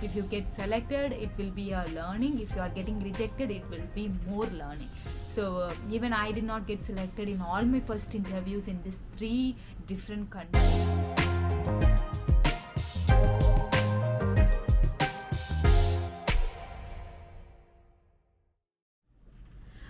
If you get selected, it will be a learning. If you are getting rejected, it will be more learning. So even I did not get selected in all my first interviews in these 3 different countries.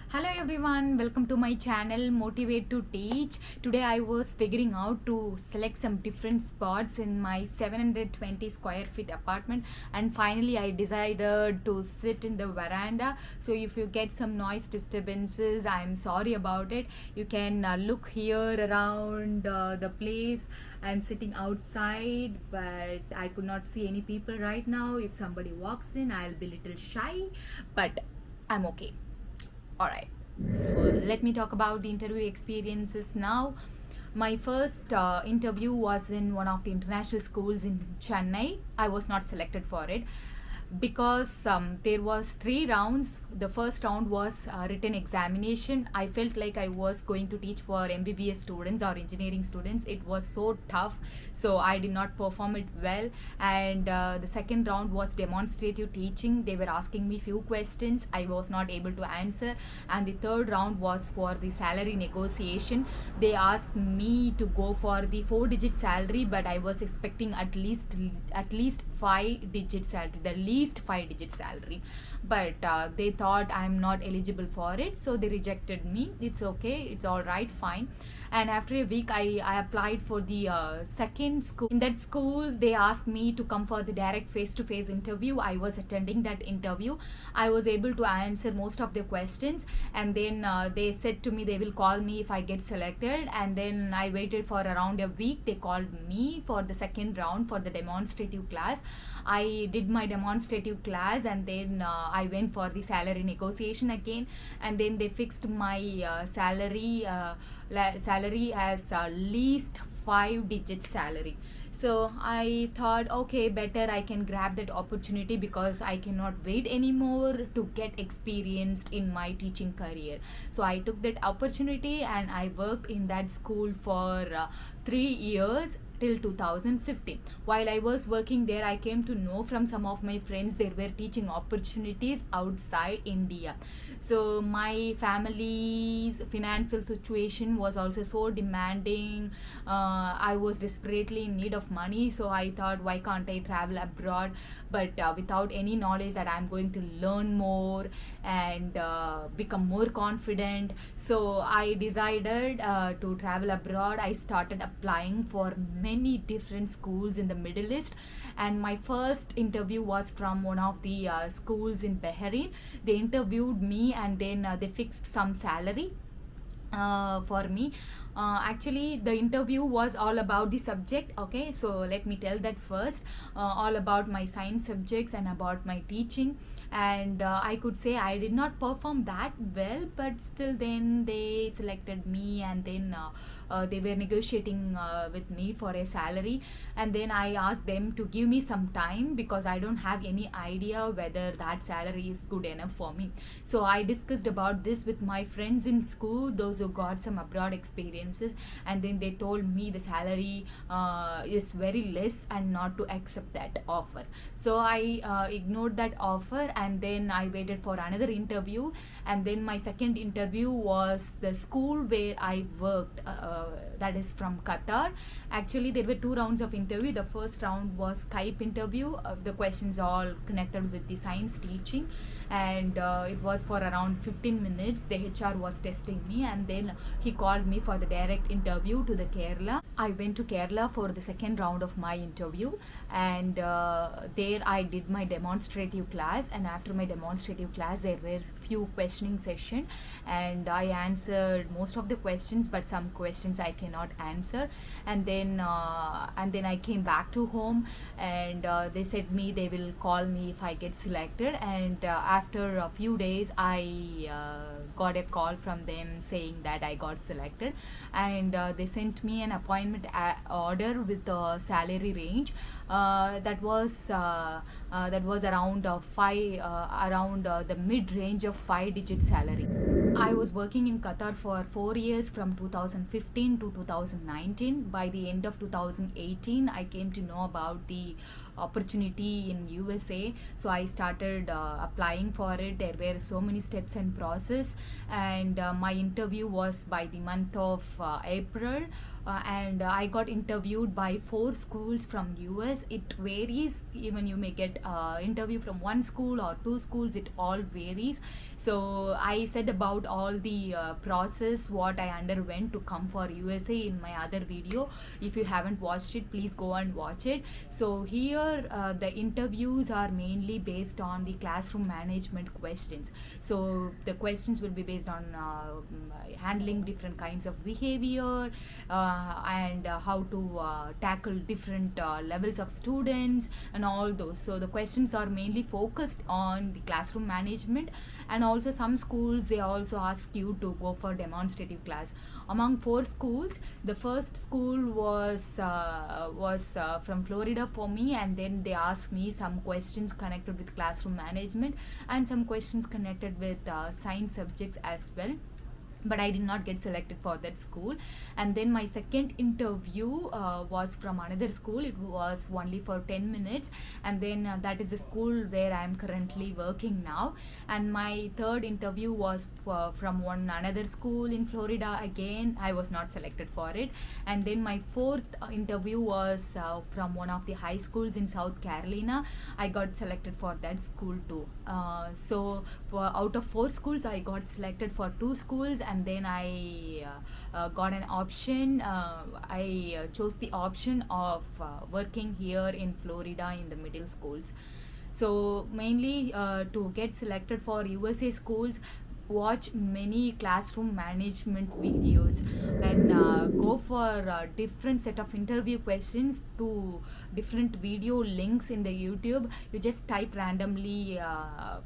Hello everyone, welcome to my channel Motivate to Teach. Today I was figuring out to select some different spots in my 720 square feet apartment, and finally I decided to sit in the veranda. So if you get some noise disturbances, I'm sorry about it. You can look here around the place. I'm sitting outside, but I could not see any people right now. If somebody walks in, I'll be a little shy, but I'm okay. Alright, let me talk about the interview experiences now. My first interview was in one of the international schools in Chennai. I was not selected for it because there was 3 rounds. The first round was written examination. I felt like I was going to teach for MBBS students or engineering students. It was so tough, so I did not perform it well. And the second round was demonstrative teaching. They were asking me few questions. I was not able to answer. And the third round was for the salary negotiation. They asked me to go for the 4-digit salary, but I was expecting at least 5-digit salary, the least 5-digit salary, but they thought I'm not eligible for it, so they rejected me. It's okay, it's all right, fine. And after a week I applied for the second school. In that school they asked me to come for the direct face-to-face interview. I was attending that interview. I was able to answer most of the questions, and then they said to me they will call me if I get selected. And then I waited for around a week. They called me for the second round for the demonstrative class. I did my demonstrative class, and then I went for the salary negotiation again, and then they fixed my salary as least 5-digit salary. So I thought, okay, better I can grab that opportunity because I cannot wait anymore to get experienced in my teaching career. So I took that opportunity and I worked in that school for 3 years till 2015. While I was working there, I came to know from some of my friends there were teaching opportunities outside India. So my family's financial situation was also so demanding. I was desperately in need of money, so I thought, why can't I travel abroad, but without any knowledge that I'm going to learn more and become more confident. So I decided to travel abroad. I started applying for many different schools in the Middle East, and my first interview was from one of the schools in Bahrain. They interviewed me, and then they fixed some salary for me. Actually the interview was all about the subject. Okay, so let me tell that first. All about my science subjects and about my teaching, and I could say I did not perform that well, but still then they selected me, and then they were negotiating with me for a salary. And then I asked them to give me some time because I don't have any idea whether that salary is good enough for me. So I discussed about this with my friends in school, those who got some abroad experiences, and then they told me the salary is very less and not to accept that offer. So I ignored that offer, and then I waited for another interview. And then my second interview was the school where I worked, that is from Qatar. Actually there were 2 rounds of interview. The first round was Skype interview. The questions all connected with the science teaching, and it was for around 15 minutes. The HR was testing me, and then he called me for the direct interview to the Kerala. I went to Kerala for the second round of my interview, and there I did my demonstrative class. And after my demonstrative class there were few questioning session, and I answered most of the questions, but some questions I cannot answer. And then I came back to home, and they said me they will call me if I get selected. And after a few days I got a call from them saying that I got selected, and they sent me an appointment order with a salary range that was around the mid range of 5-digit salary. I was working in Qatar for 4 years from 2015 to 2019. By the end of 2018, I came to know about the opportunity in USA. So I started applying for it. There were so many steps and process, and my interview was by the month of April. And I got interviewed by 4 schools from US. It varies, even you may get interview from 1 school or 2 schools, it all varies. So I said about all the process what I underwent to come for USA in my other video. If you haven't watched it, please go and watch it. So here the interviews are mainly based on the classroom management questions. So the questions will be based on handling different kinds of behavior, and how to tackle different levels of students and all those. So the questions are mainly focused on the classroom management, and also some schools they also ask you to go for demonstrative class. Among 4 schools, the first school was from Florida for me, and then they asked me some questions connected with classroom management and some questions connected with science subjects as well, but I did not get selected for that school. And then my second interview was from another school. It was only for 10 minutes, and then that is the school where I am currently working now. And my third interview was from another school in Florida. Again, I was not selected for it. And then my fourth interview was from one of the high schools in South Carolina. I got selected for that school too. So out of 4 schools, I got selected for 2 schools, and then I got an option. I chose the option of working here in Florida in the middle schools. So mainly to get selected for USA schools, watch many classroom management videos and go for different set of interview questions to different video links in the YouTube. You just type randomly a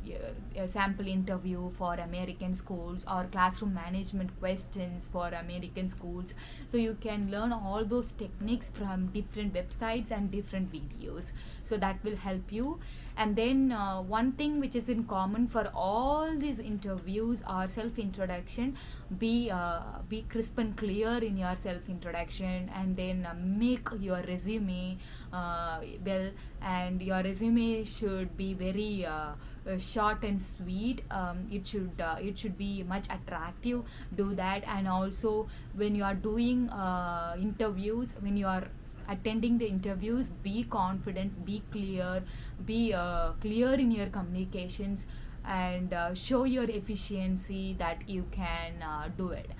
sample interview for American schools or classroom management questions for American schools, so you can learn all those techniques from different websites and different videos. So that will help you. And then one thing which is in common for all these interviews are self-introduction. Be crisp and clear in your self-introduction, and then make your resume well, and your resume should be very short and sweet. It should be much attractive. Do that. And also when you are doing interviews, when you are attending the interviews, be confident, be clear, be clear in your communications, and show your efficiency that you can do it.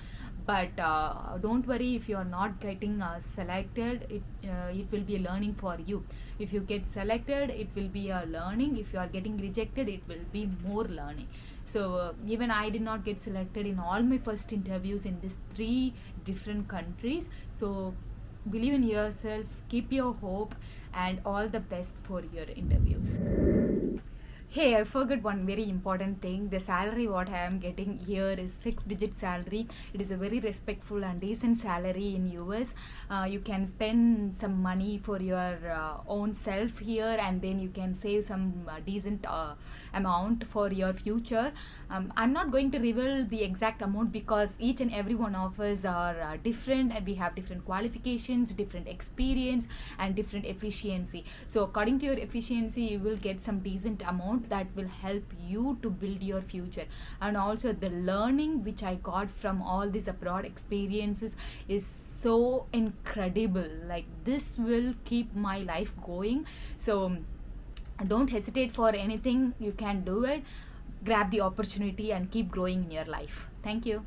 But don't worry if you are not getting selected. It will be a learning for you. If you get selected, it will be a learning. If you are getting rejected, it will be more learning. So even I did not get selected in all my first interviews in these 3 different countries. So believe in yourself, keep your hope, and all the best for your interviews. Hey, I forgot one very important thing. The salary what I am getting here is 6-digit salary. It is a very respectful and decent salary in US. You can spend some money for your own self here, and then you can save some decent amount for your future. I'm not going to reveal the exact amount because each and every one of us are different, and we have different qualifications, different experience, and different efficiency. So according to your efficiency, you will get some decent amount that will help you to build your future. And also the learning which I got from all these abroad experiences is so incredible. Like, this will keep my life going. So don't hesitate for anything. You can do it. Grab the opportunity and keep growing in your life. Thank you.